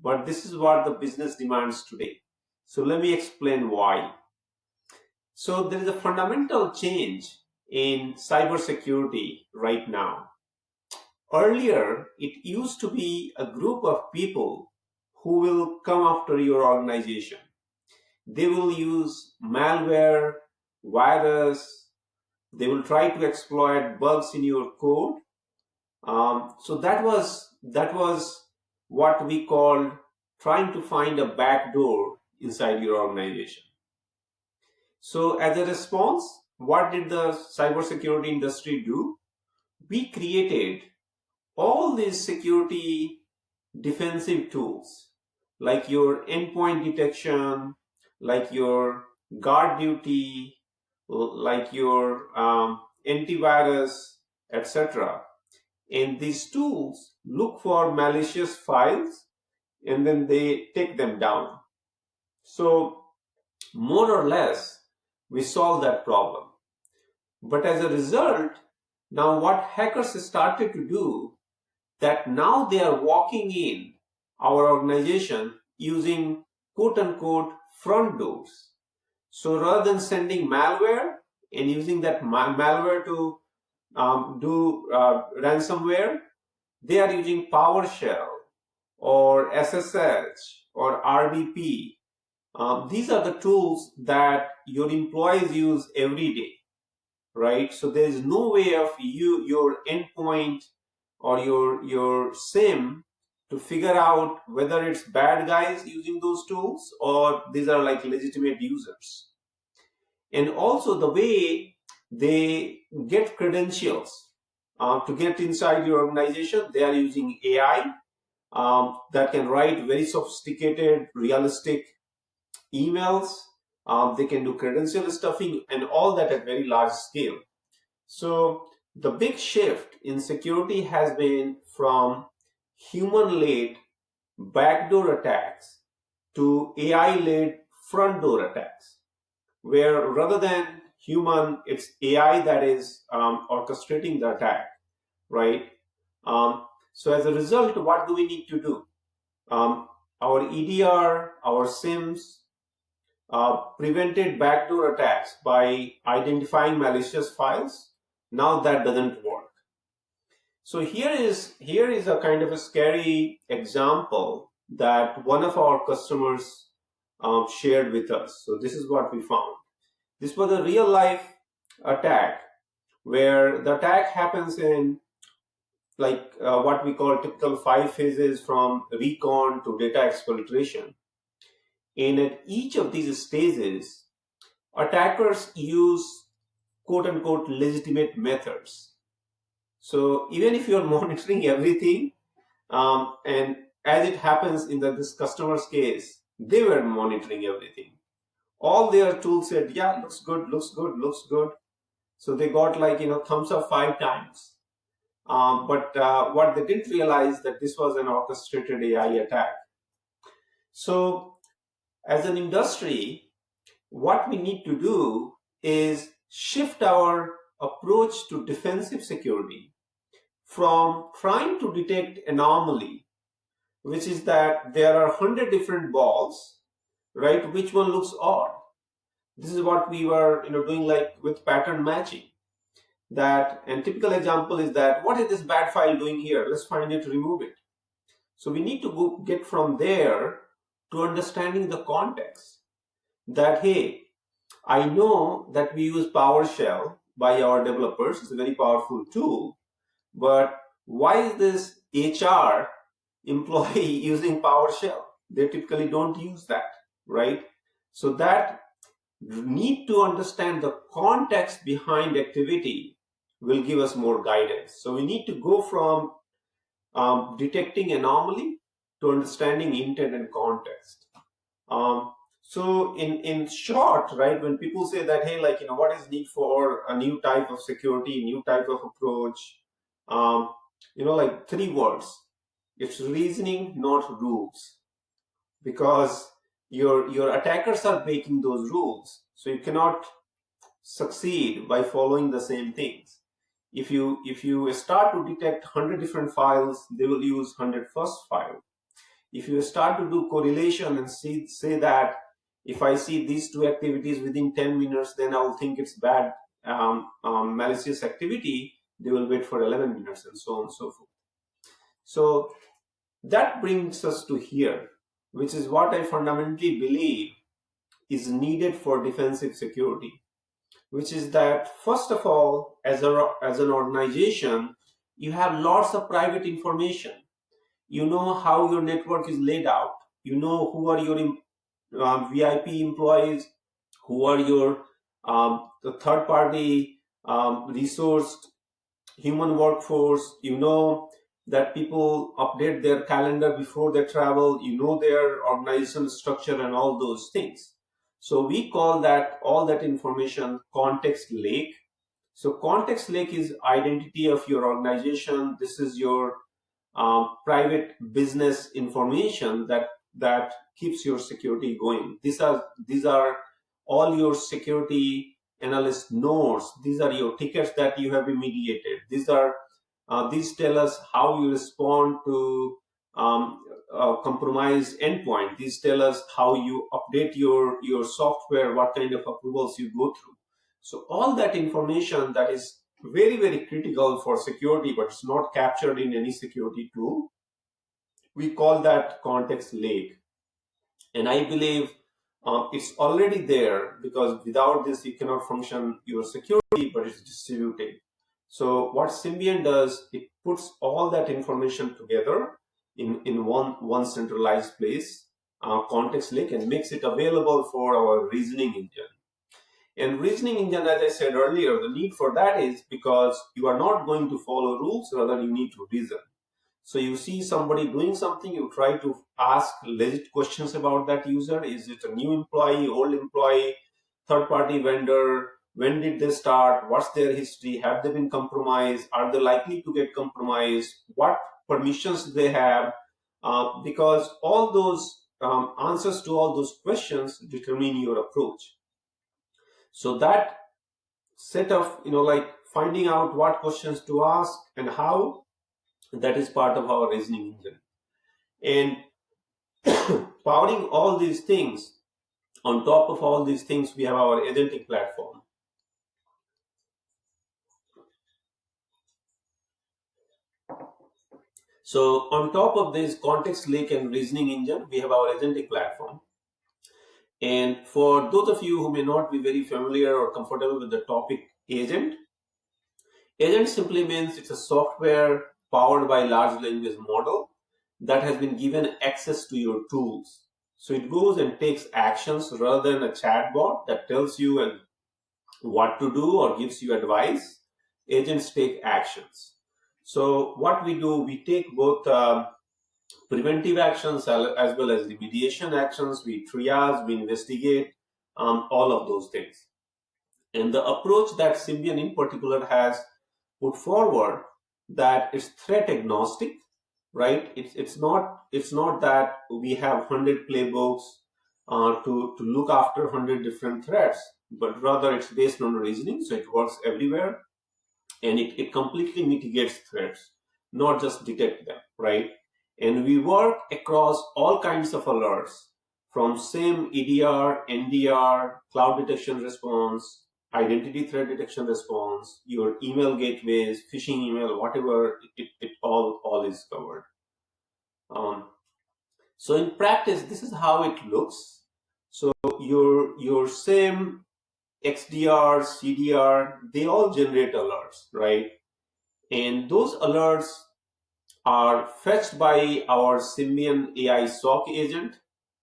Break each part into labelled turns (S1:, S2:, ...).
S1: but this is what the business demands today. So let me explain why. So there is a fundamental change in cybersecurity right now. Earlier, it used to be a group of people who will come after your organization. They will use malware, virus, they will try to exploit bugs in your code. So that was what we called trying to find a backdoor inside your organization. So as a response, what did the cybersecurity industry do? We created all these security defensive tools like your endpoint detection, like your guard duty, like your antivirus, etc. And these tools look for malicious files and then they take them down. So more or less, we solve that problem. But as a result, now what hackers started to do, that now they are walking in our organization using quote unquote front doors. So rather than sending malware and using that malware to do ransomware, they are using PowerShell or SSH or RDP. These are the tools that your employees use every day, right? So there is no way of your endpoint or your SIM to figure out whether it's bad guys using those tools or these are like legitimate users. And also the way they get credentials to get inside your organization, they are using AI that can write very sophisticated, realistic emails. They can do credential stuffing and all that at very large scale. So the big shift in security has been from human-led backdoor attacks to AI-led front door attacks, where rather than human, it's AI that is orchestrating the attack, right? So as a result, what do we need to do? Our EDR, our SIMs, prevented backdoor attacks by identifying malicious files. Now that doesn't work. So here is a kind of a scary example that one of our customers shared with us. So this is what we found. This was a real life attack where the attack happens in like what we call typical 5 phases from recon to data exfiltration. And at each of these stages, attackers use quote unquote legitimate methods. So even if you're monitoring everything, and as it happens in this customer's case, they were monitoring everything. All their tools said, yeah, looks good, looks good, looks good. So they got like, thumbs up 5 times. But what they didn't realize that this was an orchestrated AI attack. So as an industry, what we need to do is shift our approach to defensive security from trying to detect anomaly, which is that there are 100 different balls, right? Which one looks odd? This is what we were doing like with pattern matching. That, and typical example is that, what is this bad file doing here? Let's find it, remove it. So we need to get from there to understanding the context. That, hey, I know that we use PowerShell by our developers. It's a very powerful tool. But why is this HR employee using PowerShell? They typically don't use that, right? So that need to understand the context behind activity will give us more guidance. So we need to go from detecting anomaly to understanding intent and context. So in short, right, when people say that, hey, like, what is need for a new type of security, new type of approach, like 3 words. It's reasoning, not rules. Because your attackers are making those rules. So you cannot succeed by following the same things. If you start to detect 100 different files, they will use 100 first file. if you start to do correlation and say that if I see these two activities within 10 minutes, then I'll think it's bad malicious activity. They will wait for 11 minutes and so on and so forth. So that brings us to here, which is what I fundamentally believe is needed for defensive security, which is that first of all, as an organization, you have lots of private information. You know how your network is laid out. You know who are your VIP employees, who are your the third party resourced human workforce. You know that people update their calendar before they travel. You know their organizational structure and all those things. So we call that all that information context lake. So context lake is identity of your organization. This is your private business information that keeps your security going. These are all your security analyst nodes. These are your tickets that you have remediated. These tell us how you respond to compromised endpoint. These tell us how you update your software, what kind of approvals you go through. So all that information that is very, very critical for security, but it's not captured in any security tool, we call that context lake. And I believe it's already there, because without this, you cannot function your security, but it's distributed. So what Symbian does, it puts all that information together in one centralized place, context lake, and makes it available for our reasoning engine. And reasoning engine, as I said earlier, the need for that is because you are not going to follow rules, rather you need to reason. So you see somebody doing something, you try to ask legit questions about that user. Is it a new employee, old employee, third-party vendor? When did they start? What's their history? Have they been compromised? Are they likely to get compromised? What permissions do they have? Because all those answers to all those questions determine your approach. So that set of, like finding out what questions to ask and how, that is part of our reasoning engine. And powering all these things, on top of all these things, we have our agentic platform. So on top of this context lake and reasoning engine, we have our agentic platform. And for those of you who may not be very familiar or comfortable with the topic agent simply means it's a software powered by large language model that has been given access to your tools. So it goes and takes actions rather than a chatbot that tells you what to do or gives you advice. Agents take actions. So what we do, we take both preventive actions as well as remediation actions. We triage, we investigate, all of those things. And the approach that Symbian in particular has put forward, that it's threat agnostic, right? It's not that we have 100 playbooks to look after 100 different threats, but rather it's based on reasoning, so it works everywhere, and it completely mitigates threats, not just detect them, right? And we work across all kinds of alerts, from SIM, EDR, NDR, cloud detection response, identity threat detection response, your email gateways, phishing email, whatever, it all is covered. So in practice, this is how it looks. So your SIM, XDR, CDR, they all generate alerts, right? And those alerts are fetched by our Symbian AI SOC agent.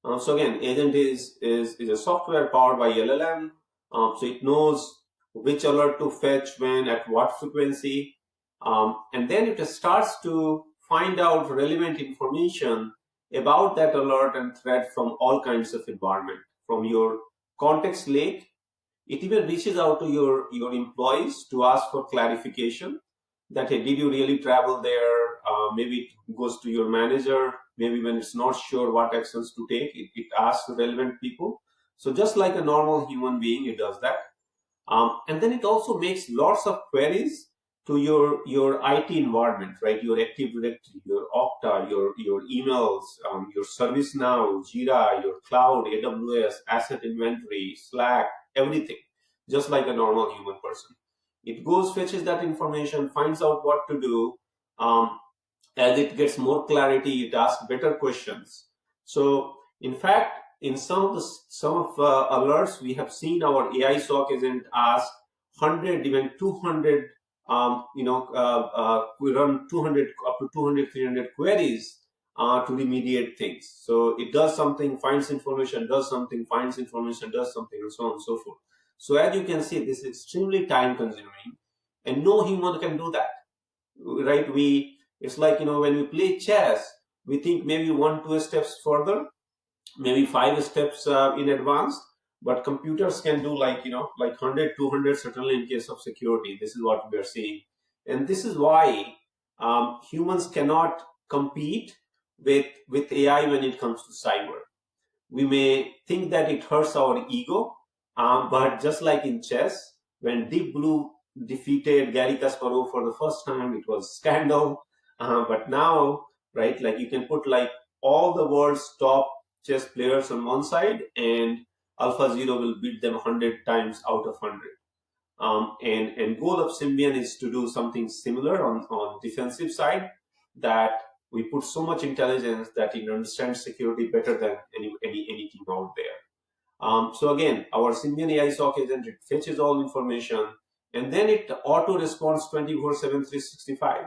S1: So again, agent is a software powered by LLM. So it knows which alert to fetch when, at what frequency. And then it starts to find out relevant information about that alert and threat from all kinds of environment. From your context lake, it even reaches out to your employees to ask for clarification that, hey, did you really travel there? Maybe it goes to your manager. Maybe when it's not sure what actions to take, it asks relevant people. So just like a normal human being, it does that. And then it also makes lots of queries to your IT environment, right? Your Active Directory, your Okta, your emails, your ServiceNow, Jira, your cloud, AWS, asset inventory, Slack, everything, just like a normal human person. It goes, fetches that information, finds out what to do. As it gets more clarity, it asks better questions. So, in fact, in some of alerts, we have seen our AI SOC agent ask 100, even 200. We run 200 up to 200, 300 queries to remediate things. So it does something, finds information, does something, finds information, does something, and so on and so forth. So as you can see, this is extremely time consuming, and no human can do that, right? It's like, when we play chess, we think maybe one, two steps further, maybe five steps in advance, but computers can do like 100, 200, certainly in case of security. This is what we are seeing. And this is why humans cannot compete with AI when it comes to cyber. We may think that it hurts our ego, but just like in chess, when Deep Blue defeated Gary Kasparov for the first time, it was scandal. But now, right, like you can put like all the world's top chess players on one side, and AlphaZero will beat them 100 times out of 100. And goal of Symbian is to do something similar on defensive side, that we put so much intelligence that it understands security better than any team out there. So again, our Symbian AI SOC agent, it fetches all information, and then it auto responds 24/7, 365,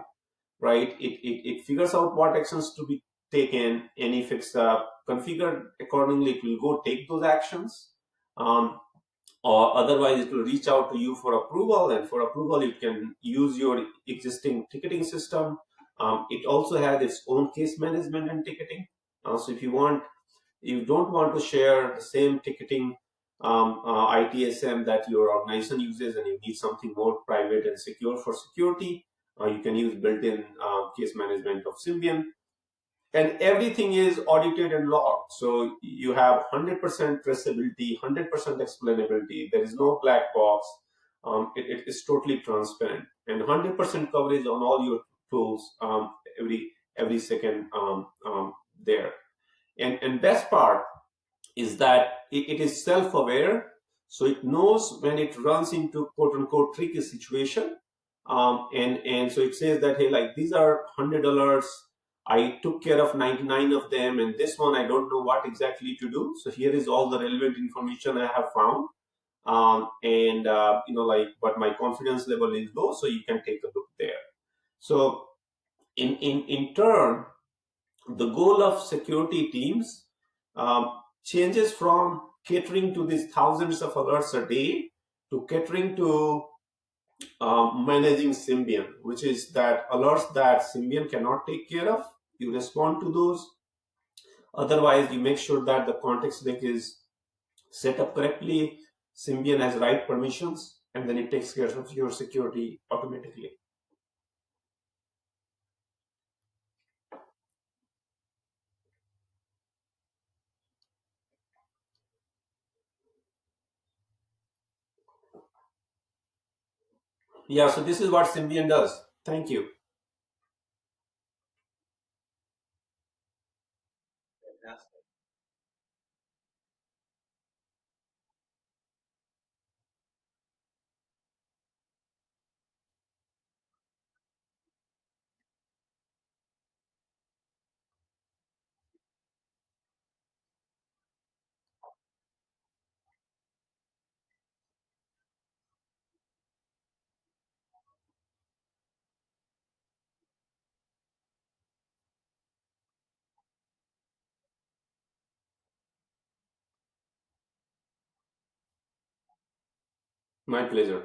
S1: right? It figures out what actions to be taken, and if it's configured accordingly, it will go take those actions. Or otherwise it will reach out to you for approval, and for approval you can use your existing ticketing system. It also has its own case management and ticketing. So if you don't want to share the same ticketing ITSM that your organization uses, and you need something more private and secure for security, you can use built-in case management of Symbian. And everything is audited and logged. So you have 100% traceability, 100% explainability. There is no black box. It is totally transparent, and 100% coverage on all your tools every second there. And best part is that it is self-aware, so it knows when it runs into quote unquote tricky situation. And so it says that, hey, like these are 100 alerts, I took care of 99 of them, and this one I don't know what exactly to do. So here is all the relevant information I have found. But my confidence level is low, so you can take a look there. So in turn, the goal of security teams changes from catering to these thousands of alerts a day to catering to managing Symbian, which is that alerts that Symbian cannot take care of, you respond to those. Otherwise, you make sure that the context link is set up correctly, Symbian has right permissions, and then it takes care of your security automatically. Yeah, so this is what Symbian does. Thank you. My pleasure.